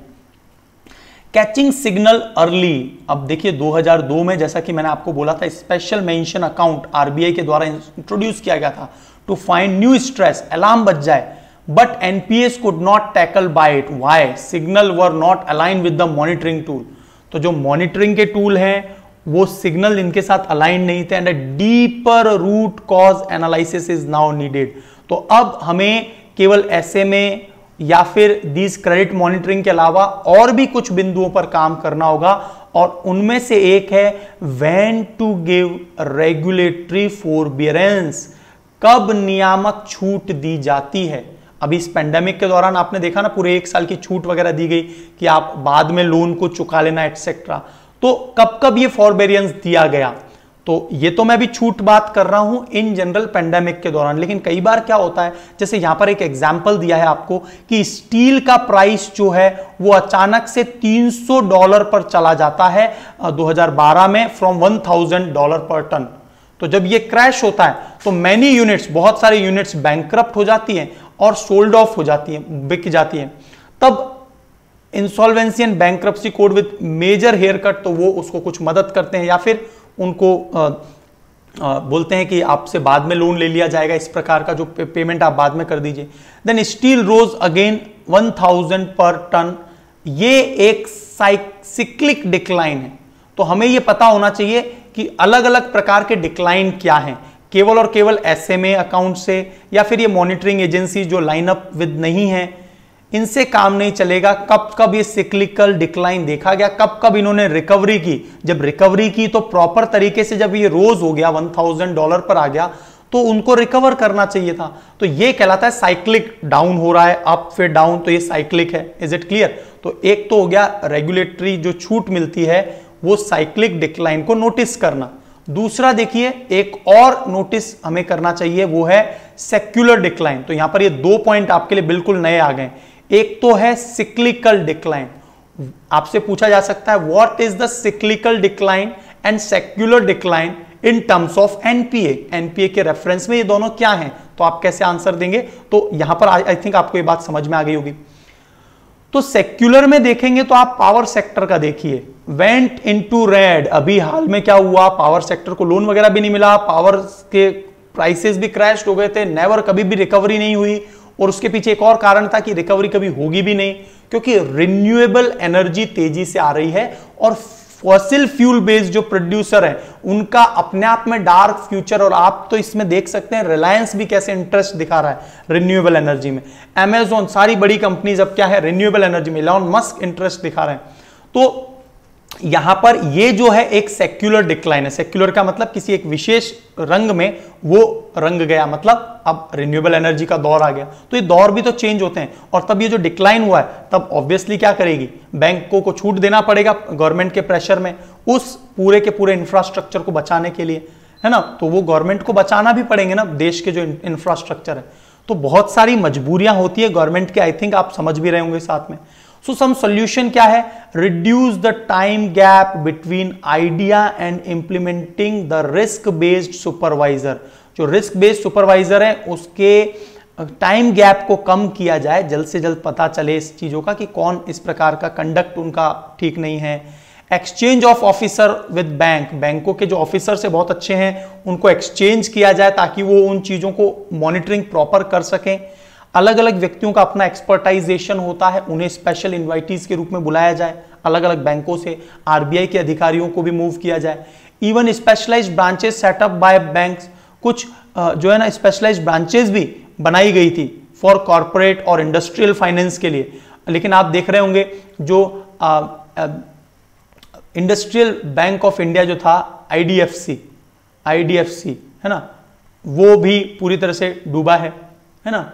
कैचिंग सिग्नल अर्ली, अब देखिए 2002 में जैसा कि मैंने आपको बोला था, स्पेशल मेंशन अकाउंट आरबीआई के द्वारा इंट्रोड्यूस किया गया था to find new stress, alarm बज जाए, but NPAs could not tackle by it, why, signal were not align with the monitoring tool. तो जो मॉनिटरिंग के टूल हैं वो सिग्नल इनके साथ अलाइन नहीं थे, and a deeper root cause analysis is now needed. तो अब हमें केवल एसएमए या फिर दीज क्रेडिट मॉनिटरिंग के अलावा और भी कुछ बिंदुओं पर काम करना होगा, और उनमें से एक है व्हेन टू गिव रेगुलेटरी फोरबियरेंस, कब नियामक छूट दी जाती है। अभी इस पेंडेमिक के दौरान आपने देखा ना, पूरे 1 साल की छूट वगैरह दी गई कि आप बाद में लोन को चुका लेना एटसेट्रा। तो कब कब ये फॉरबेरियंस दिया गया, तो ये तो मैं भी छूट बात कर रहा हूं इन जनरल पेंडेमिक के दौरान, लेकिन कई बार क्या होता है, जैसे यहां पर एक एग्जांपल दिया है आपको कि स्टील का प्राइस जो है वो अचानक से $300 पर चला जाता है 2012 में, फ्रॉम $1000 पर टन। तो जब ये क्रैश होता है तो मैनी यूनिट्स, बहुत सारी यूनिट्स बैंकरप्ट हो जाती हैं और सोल्ड ऑफ हो जाती हैं, बिक जाती हैं। तब insolvency and bankruptcy code with major haircut, तो वो उसको कुछ मदद करते हैं या फिर उनको बोलते हैं कि आपसे बाद में लोन ले लिया जाएगा, इस प्रकार का जो पेमेंट आप बाद में कर दीजिए। देन स्टील रोज अगेन 1000 पर टन, ये एक साइक्लिक डिक्लाइन है। तो हमें ये पता होना चाहिए कि अलग अलग प्रकार के डिक्लाइन क्या हैं, केवल और केवल एसएमए अकाउंट से या फिर ये मॉनिटरिंग एजेंसी जो लाइनअप विद नहीं है, इनसे काम नहीं चलेगा। कब कब ये सिक्लिकल डिक्लाइन देखा गया, कब कब इन्होंने रिकवरी की, जब रिकवरी की तो प्रॉपर तरीके से, जब ये रोज हो गया $1000 पर आ गया तो उनको रिकवर करना चाहिए था। तो ये कहलाता है साइक्लिक, डाउन हो रहा है, अप फिर डाउन, तो ये साइक्लिक है। Is it clear? तो एक तो हो गया रेगुलेटरी जो छूट मिलती है वो साइक्लिक डिक्लाइन को नोटिस करना। दूसरा देखिए एक और नोटिस हमें करना चाहिए, वो है सेक्युलर डिक्लाइन। तो यहां पर ये 2 पॉइंट आपके लिए बिल्कुल नए आ गए। एक तो है सिक्लिकल डिक्लाइन, आपसे पूछा जा सकता है what is the cyclical decline and secular decline in terms of NPA. NPA के रेफरेंस में ये दोनों क्या हैं, तो आप कैसे आंसर देंगे? तो यहां पर आई थिंक आपको ये बात समझ में आ गई होगी। तो सेक्युलर में देखेंगे तो आप पावर सेक्टर का देखिए, वेंट इनटू रेड, अभी हाल में क्या हुआ, पावर सेक्टर को लोन वगैरह भी नहीं मिला, पावर के प्राइसेस भी क्रैश हो गए थे, नेवर, कभी भी रिकवरी नहीं हुई। और उसके पीछे एक और कारण था कि रिकवरी कभी होगी भी नहीं, क्योंकि रिन्यूएबल एनर्जी तेजी से आ रही है और फॉसिल फ्यूल बेस्ड जो प्रोड्यूसर है उनका अपने आप में डार्क फ्यूचर। और आप तो इसमें देख सकते हैं रिलायंस भी कैसे इंटरेस्ट दिखा रहा है रिन्यूएबल एनर्जी में, अमेजॉन, सारी बड़ी कंपनीज अब क्या है रिन्यूएबल एनर्जी में, इलॉन मस्क इंटरेस्ट दिखा रहे हैं। तो यहां पर ये जो है एक सेक्युलर डिक्लाइन है। सेक्युलर का मतलब किसी एक विशेष रंग में वो रंग गया, मतलब अब रिन्यूएबल एनर्जी का दौर आ गया। तो ये दौर भी तो चेंज होते हैं, और तब ये जो डिक्लाइन हुआ है तब ऑब्वियसली क्या करेगी, बैंकों को छूट देना पड़ेगा गवर्नमेंट के प्रेशर में उस पूरे के पूरे इंफ्रास्ट्रक्चर को बचाने के लिए, है ना। तो वो गवर्नमेंट को बचाना भी पड़ेंगे ना देश के जो इंफ्रास्ट्रक्चर है। तो बहुत सारी मजबूरियां होती है गवर्नमेंट के, आई थिंक आप समझ भी रहे होंगे साथ में। सो सम सॉल्यूशन क्या है, reduce the time gap between idea and implementing the risk based supervisor. जो रिस्क बेस्ड सुपरवाइजर है उसके टाइम गैप को कम किया जाए, जल्द से जल्द पता चले इस चीजों का कि कौन इस प्रकार का कंडक्ट उनका ठीक नहीं है। Exchange of officer with bank, बैंकों के जो ऑफिसर से बहुत अच्छे हैं उनको एक्सचेंज किया जाए ताकि वो उन चीजों को मॉनिटरिंग प्रॉपर कर सकें। अलग अलग व्यक्तियों का अपना एक्सपर्टाइजेशन होता है, उन्हें स्पेशल इन्वाइटीज के रूप में बुलाया जाए अलग अलग बैंकों से। आरबीआई के अधिकारियों को भी मूव किया जाए। Even specialised branches set up by banks, कुछ जो है ना स्पेशलाइज्ड ब्रांचेस भी बनाई गई थी फॉर कॉर्पोरेट और इंडस्ट्रियल फाइनेंस के लिए। लेकिन आप देख रहे होंगे जो इंडस्ट्रियल बैंक ऑफ इंडिया जो था आईडीएफसी है ना, वो भी पूरी तरह से डूबा है ना।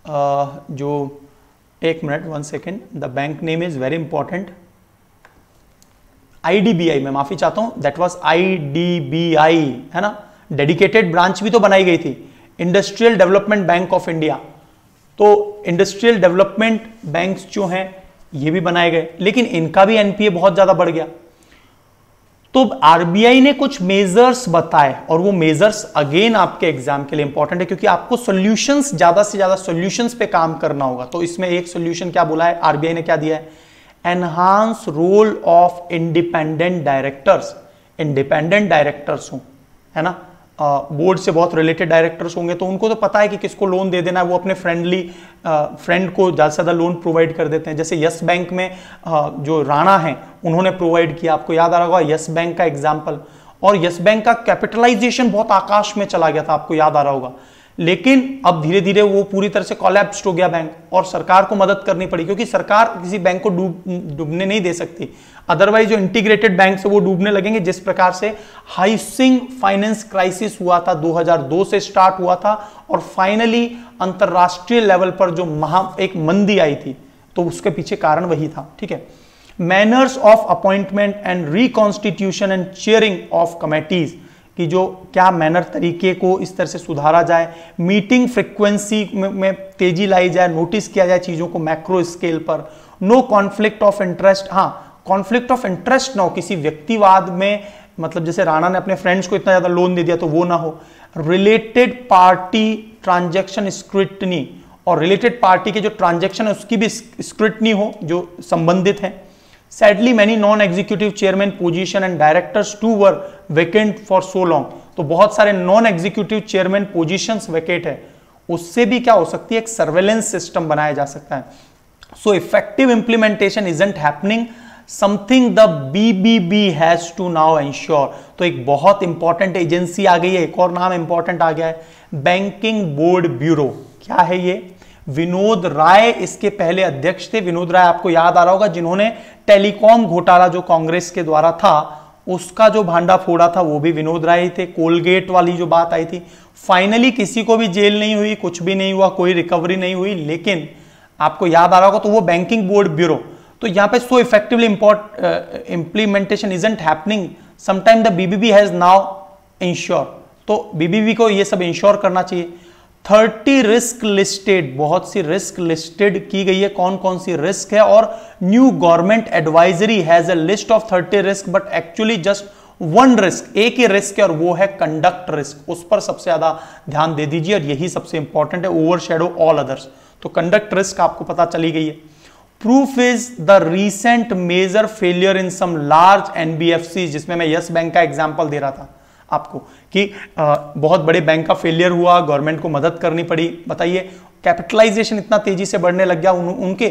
जो एक minute 1 second, the bank name is very important, IDBI, मैं माफी चाहता हूं, दैट वाज आईडीबीआई है ना। डेडिकेटेड ब्रांच भी तो बनाई गई थी, industrial development bank of India. तो इंडस्ट्रियल डेवलपमेंट बैंक्स जो हैं ये भी बनाए गए, लेकिन इनका भी एनपीए बहुत ज्यादा बढ़ गया। तो आरबीआई ने कुछ मेजर्स बताए और वो मेजर्स अगेन आपके एग्जाम के लिए इंपॉर्टेंट है क्योंकि आपको सॉल्यूशंस, ज्यादा से ज्यादा सॉल्यूशंस पे काम करना होगा। तो इसमें एक सॉल्यूशन क्या बोला है आरबीआई ने, क्या दिया है, enhance role of independent directors. Independent directors हो है ना, बोर्ड से बहुत रिलेटेड डायरेक्टर्स होंगे तो उनको तो पता है कि किसको लोन दे देना है, वो अपने फ्रेंड को ज़्यादा से ज़्यादा लोन प्रोवाइड कर देते हैं। जैसे यस बैंक में जो राणा हैं उन्होंने प्रोवाइड किया, आपको याद आ रहा होगा यस बैंक का एग्जाम्पल। और यस बैंक का कैपिटलाइजेशन बहुत आकाश में चला गया था, आपको याद आ रहा होगा। लेकिन अब धीरे धीरे वो पूरी तरह से कोलैप्स्ड हो गया बैंक और सरकार को मदद करनी पड़ी क्योंकि सरकार किसी बैंक को डूबने नहीं दे सकती, अदरवाइज जो इंटीग्रेटेड बैंक से वो डूबने लगेंगे। जिस प्रकार से हाउसिंग फाइनेंस क्राइसिस हुआ था 2002 से स्टार्ट हुआ था और फाइनली अंतरराष्ट्रीय लेवल पर जो एक मंदी आई थी, तो उसके पीछे कारण वही था। ठीक है, manners of appointment and reconstitution and chairing of committees, कि जो क्या मैनर तरीके को इस तरह से सुधारा जाए, मीटिंग फ्रीक्वेंसी में तेजी लाई जाए, नोटिस किया जाए चीजों को मैक्रो स्केल पर। नो कॉन्फ्लिक्ट ऑफ इंटरेस्ट, हाँ कॉन्फ्लिक्ट ऑफ इंटरेस्ट ना हो किसी व्यक्तिवाद में, मतलब जैसे राणा ने अपने फ्रेंड्स को इतना ज्यादा लोन दे दिया तो वो ना हो। रिलेटेड पार्टी ट्रांजैक्शन स्क्रूटनी, और रिलेटेड पार्टी के जो ट्रांजैक्शन है उसकी भी स्क्रूटनी हो जो संबंधित है। Sadly, many non-executive chairman position and directors too were vacant for so long. तो बहुत सारे non executive chairman positions vacate है, उससे भी क्या हो सकती है, एक सर्वेलेंस सिस्टम बनाया जा सकता है। So effective implementation isn't happening, something the BBB has to now ensure. तो एक बहुत इंपॉर्टेंट एजेंसी आ गई है, एक और नाम इंपॉर्टेंट आ गया है, बैंकिंग बोर्ड ब्यूरो। क्या है ये, विनोद राय इसके पहले अध्यक्ष थे। विनोद राय आपको याद आ रहा होगा जिन्होंने टेलीकॉम घोटाला जो कांग्रेस के द्वारा था उसका जो भांडा फोड़ा था वो भी विनोद राय थे। कोलगेट वाली जो बात आई थी, फाइनली किसी को भी जेल नहीं हुई, कुछ भी नहीं हुआ, कोई रिकवरी नहीं हुई, लेकिन आपको याद आ रहा होगा तो वो बैंकिंग बोर्ड ब्यूरो। तो यहां पे सो effectively implementation isn't happening, sometime the BBB has now ensure. तो बीबीबी को ये सब इंश्योर करना चाहिए। 30 रिस्क लिस्टेड, बहुत सी रिस्क लिस्टेड की गई है, कौन कौन सी रिस्क है। और new government advisory has a list of 30 risk but actually just 1 risk, एक ही रिस्क है और वो है कंडक्ट रिस्क। उस पर सबसे ज्यादा ध्यान दे दीजिए और यही सबसे इंपॉर्टेंट है, ओवरशैडो ऑल अदर्स। तो कंडक्ट रिस्क आपको पता चली गई है। Proof is the recent major failure in some large NBFC, जिसमें मैं यस बैंक का एग्जांपल दे रहा था आपको कि बहुत बड़े बैंक का फेलियर हुआ, गवर्नमेंट को मदद करनी पड़ी। बताइए, कैपिटलाइजेशन इतना तेजी से बढ़ने लग गया। उनके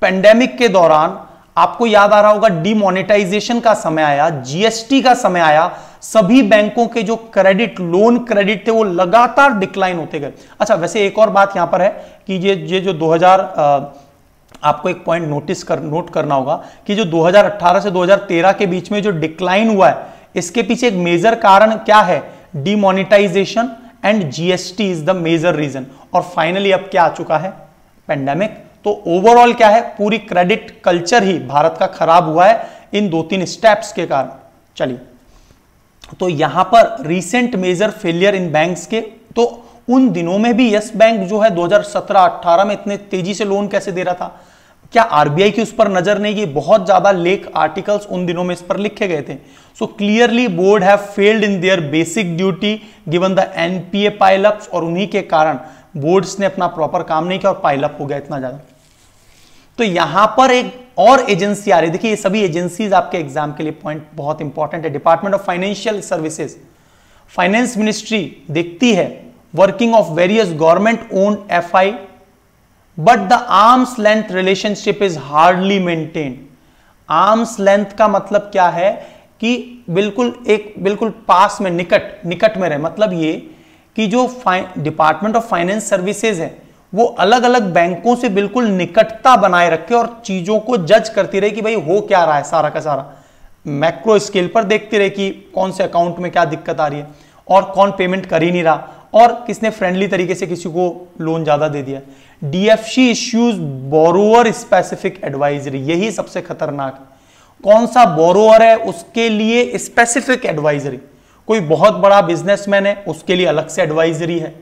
पेंडेमिक के दौरान आपको याद आ रहा होगा डिमोनेटाइजेशन का समय आया, जीएसटी का समय आया, सभी बैंकों के जो क्रेडिट, लोन क्रेडिट थे वो लगातार डिक्लाइन होते गए। अच्छा, वैसे एक और बात यहां पर है कि ये जो 2000 आपको एक पॉइंट नोट करना होगा कि जो 2018 से 2013 के बीच में जो डिक्लाइन हुआ है, इसके पीछे एक मेजर कारण क्या है, demonetisation and GST is the major reason. और फाइनली अब क्या आ चुका है, पेंडेमिक। तो ओवरऑल क्या है, पूरी क्रेडिट कल्चर ही भारत का खराब हुआ है इन 2-3 स्टेप्स के कारण। चलिए, तो यहां पर recent major failure in banks के, तो उन दिनों में भी यस बैंक जो है 2017-18 में इतने तेजी से लोन कैसे दे रहा था, क्या आरबीआई की उस पर नजर नहीं की? बहुत ज्यादा लेक आर्टिकल्स उन दिनों में इस पर लिखे गए थे। So clearly board have failed in their basic duty given the NPA pileups, और उन्हीं के कारण बोर्ड्स ने अपना प्रॉपर काम नहीं किया और पाइलअप हो गया इतना ज्यादा। तो यहां पर एक और एजेंसी आ रही है, देखिए ये सभी एजेंसीज आपके एग्जाम के लिए पॉइंट बहुत इंपॉर्टेंट है। Department of financial services, finance ministry देखती है working of various government owned FI, but the arms length relationship is hardly maintained. Arms length का मतलब क्या है कि बिल्कुल पास में, निकट में रहे। मतलब ये कि जो डिपार्टमेंट ऑफ फाइनेंस सर्विसेज है वो अलग अलग बैंकों से बिल्कुल निकटता बनाए रखे और चीजों को जज करती रहे कि भाई हो क्या रहा है, सारा का सारा मैक्रो स्केल पर देखती रहे कि कौन से अकाउंट में क्या दिक्कत आ रही है और कौन पेमेंट कर ही नहीं रहा और किसने फ्रेंडली तरीके से किसी को लोन ज्यादा दे दिया। DFC issues borrower specific advisory, यही सबसे खतरनाक है। कौन सा बोरोअर है उसके लिए स्पेसिफिक एडवाइजरी, कोई बहुत बड़ा बिजनेसमैन है उसके लिए अलग से एडवाइजरी है।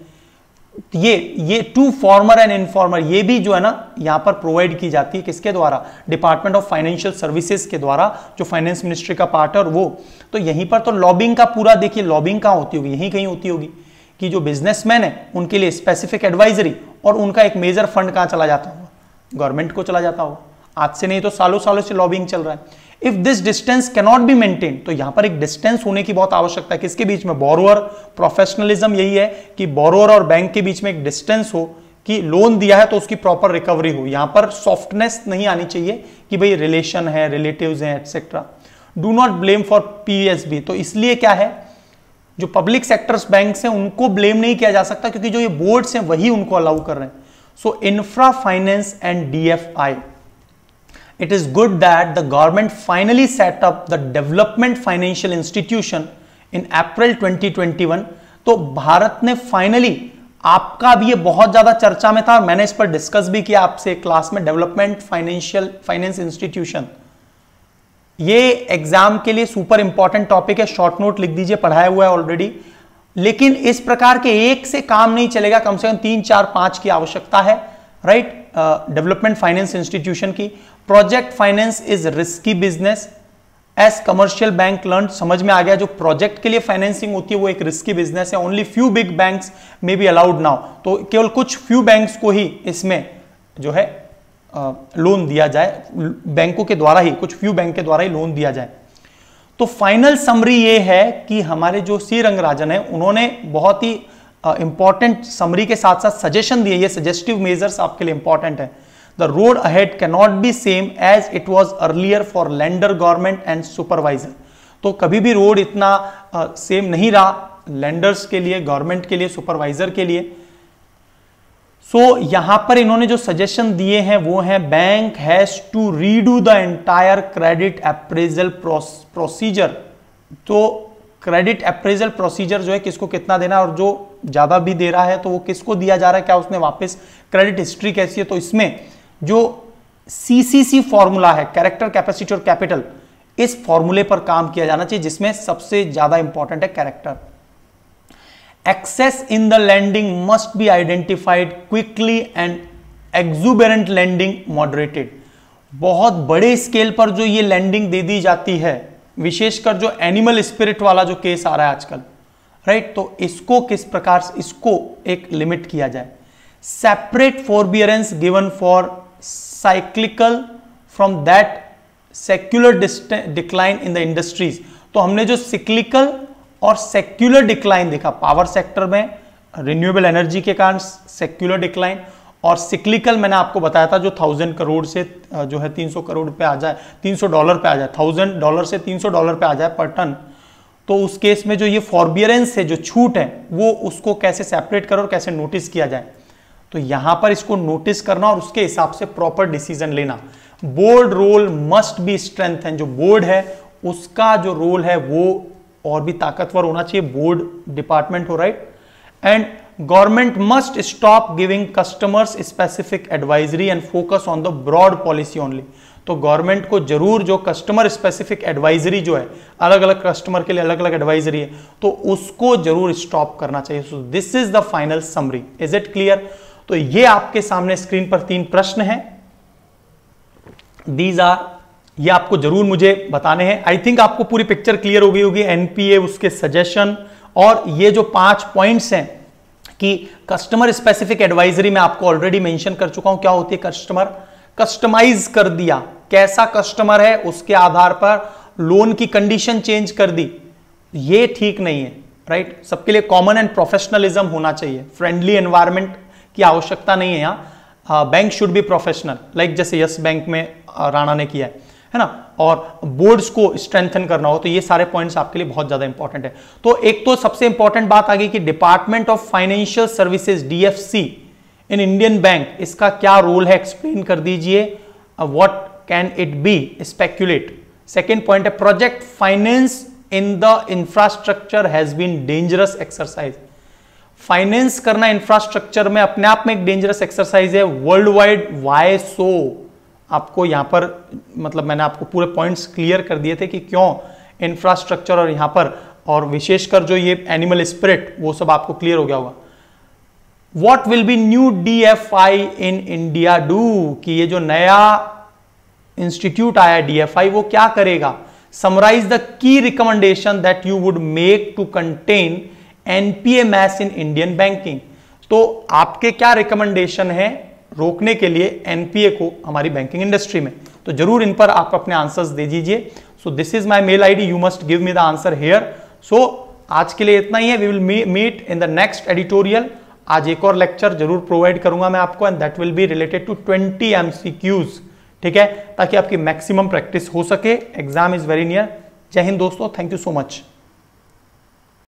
ये टू फॉर्मर एंड इनफॉर्मर, ये भी जो है ना यहां पर प्रोवाइड की जाती है किसके द्वारा? डिपार्टमेंट ऑफ फाइनेंशियल सर्विसेज के द्वारा, जो फाइनेंस मिनिस्ट्री का पार्ट है। और वो तो यहीं पर तो लॉबिंग का पूरा देखिए, लॉबिंग कहां होती होगी? यहीं कहीं होती होगी कि जो बिजनेसमैन है उनके लिए स्पेसिफिक एडवाइजरी, और उनका एक मेजर फंड कहां चला जाता होगा? गवर्नमेंट को चला जाता होगा। आज से नहीं तो सालों सालों से लॉबिंग चल रहा है। If this distance cannot be maintain, तो यहां पर एक डिस्टेंस होने की बहुत आवश्यकता है। किसके बीच में? बोरोअर, प्रोफेशनलिज्म यही है कि बोरोअर और बैंक के बीच में एक डिस्टेंस हो कि लोन दिया है तो उसकी प्रॉपर रिकवरी हो। यहां पर सॉफ्टनेस नहीं आनी चाहिए कि भाई रिलेशन है, रिलेटिव्स हैं, etcetera. Do not blame for PSB, तो इसलिए क्या है, जो पब्लिक सेक्टर्स बैंक हैं उनको ब्लेम नहीं किया जा सकता क्योंकि जो ये बोर्ड्स हैं वही उनको अलाउ कर रहे हैं। So infra finance and DFI, it is good that the government finally set up the development financial institution in April 2021। तो भारत ने फाइनली, आपका भी ये बहुत ज्यादा चर्चा में था, मैंने इस पर डिस्कस भी किया आपसे क्लास में, डेवलपमेंट फाइनेंस इंस्टीट्यूशन। ये एग्जाम के लिए सुपर इंपॉर्टेंट टॉपिक है, शॉर्ट नोट लिख दीजिए, पढ़ाया हुआ है ऑलरेडी। लेकिन इस प्रकार के एक से काम नहीं चलेगा, कम से कम 3, 4, 5 की आवश्यकता है, राइट? डेवलपमेंट फाइनेंस इंस्टीट्यूशन की। Project finance is risky business as commercial bank learn, समझ में आ गया, जो प्रोजेक्ट के लिए फाइनेंसिंग होती है वो एक रिस्की बिजनेस है। ओनली फ्यू बिग बैंक्स में बी अलाउड नाउ, तो केवल कुछ फ्यू बैंक्स को ही इसमें जो है लोन दिया जाए, बैंकों के द्वारा ही, कुछ फ्यू बैंक के द्वारा ही लोन दिया जाए। तो फाइनल समरी ये है कि हमारे जो सी रंगराजन है उन्होंने बहुत ही इंपॉर्टेंट समरी के साथ साथ सजेशन दिए। ये सजेस्टिव मेजर्स आपके लिए इंपॉर्टेंट है। The road ahead cannot be same as it was earlier for lender, government and supervisor. तो कभी भी रोड इतना सेम नहीं रहा लेंडर्स के लिए, गवर्नमेंट के लिए, सुपरवाइजर के लिए। सो यहां पर इन्होंने जो सजेशन दिए हैं वो है, bank has to redo the entire credit appraisal procedure. तो क्रेडिट अप्रेजल प्रोसीजर जो है, किसको कितना देना, और जो ज्यादा भी दे रहा है तो वो किसको दिया जा रहा है, क्या उसने वापस, क्रेडिट हिस्ट्री कैसी है। तो इसमें जो सीसीसी फॉर्मूला है, कैरेक्टर, कैपेसिटी और कैपिटल, इस फॉर्मूले पर काम किया जाना चाहिए, जिसमें सबसे ज्यादा इंपॉर्टेंट है character. Excess in the lending must be identified quickly and exuberant lending moderated. बहुत बड़े स्केल पर जो ये लैंडिंग दे दी जाती है, विशेषकर जो एनिमल स्पिरिट वाला जो केस आ रहा है आजकल, राइट? तो इसको किस प्रकार से, इसको एक लिमिट किया जाए। Separate forbearance given for cyclical from that secular decline in the industries. तो हमने जो सिक्लिकल और सेक्युलर डिक्लाइन देखा, पावर सेक्टर में रिन्यूएबल एनर्जी के कारण सेक्युलर डिक्लाइन, और सिक्लिकल मैंने आपको बताया था जो 1000 करोड़ से जो है 300 करोड़ पे आ जाए, $300 पे आ जाए, $1000 से $300 पे आ जाए पर टन। तो उस केस में जो ये फॉरबियरेंस है, जो छूट है, वो उसको कैसे सेपरेट करो और कैसे नोटिस किया जाए। तो यहां पर इसको नोटिस करना और उसके हिसाब से प्रॉपर डिसीजन लेना। Board role must be strengthen, जो बोर्ड है उसका जो रोल है वो और भी ताकतवर होना चाहिए, बोर्ड डिपार्टमेंट हो, right? And government must stop giving customers specific advisory and focus on the broad policy only. तो गवर्नमेंट को जरूर जो कस्टमर स्पेसिफिक एडवाइजरी जो है, अलग अलग कस्टमर के लिए अलग अलग एडवाइजरी है, तो उसको जरूर स्टॉप करना चाहिए। सो this is the final summary. Is it clear? तो ये आपके सामने स्क्रीन पर 3 प्रश्न हैं। दीज आर, ये आपको जरूर मुझे बताने हैं। आई थिंक आपको पूरी पिक्चर क्लियर हो गई होगी, एनपीए, उसके सजेशन, और ये जो 5 पॉइंट्स हैं कि कस्टमर स्पेसिफिक एडवाइजरी में आपको ऑलरेडी मेंशन कर चुका हूं क्या होती है। कस्टमर कस्टमाइज कर दिया, कैसा कस्टमर है उसके आधार पर लोन की कंडीशन चेंज कर दी, ये ठीक नहीं है, राइट। सबके लिए कॉमन एंड प्रोफेशनलिज्म होना चाहिए, फ्रेंडली एनवायरनमेंट की आवश्यकता नहीं है यहाँ। Bank should be professional, like जैसे यस बैंक में राणा ने किया है ना, और बोर्ड्स को स्ट्रेंथन करना हो, तो ये सारे पॉइंट्स आपके लिए बहुत ज्यादा इंपॉर्टेंट है। तो एक तो सबसे इंपॉर्टेंट बात आ गई कि department of financial services DFC in Indian bank, इसका क्या रोल है, एक्सप्लेन कर दीजिए। What can it be, speculate. Second point है project finance in the infrastructure has been dangerous exercise. Finance करना इंफ्रास्ट्रक्चर में अपने आप में एक डेंजरस एक्सरसाइज है वर्ल्ड वाइड। वाई सो, आपको यहां पर मतलब मैंने आपको पूरे पॉइंट्स क्लियर कर दिए थे कि क्यों इंफ्रास्ट्रक्चर, और यहां पर और विशेषकर जो ये एनिमल स्पिरिट, वो सब आपको क्लियर हो गया होगा। What will be new DFI in India do, कि ये जो नया इंस्टीट्यूट आया डीएफआई वो क्या करेगा। Summarise the key recommendation that you would make to contain NPA mess in Indian banking. तो आपके क्या रिकमेंडेशन है रोकने के लिए एनपीए को हमारी बैंकिंग इंडस्ट्री में, तो जरूर इन पर आप अपने आंसर्स दे दीजिए। So this is my mail ID, you must give me the answer here. So आज के लिए इतना ही है, we will meet in the next editorial. आज एक और लेक्चर जरूर प्रोवाइड करूंगा मैं आपको, and that will be related to 20 MCQs, ठीक है, ताकि आपकी मैक्सिमम प्रैक्टिस हो सके। Exam is very near. जय हिंद दोस्तों, थैंक यू सो मच।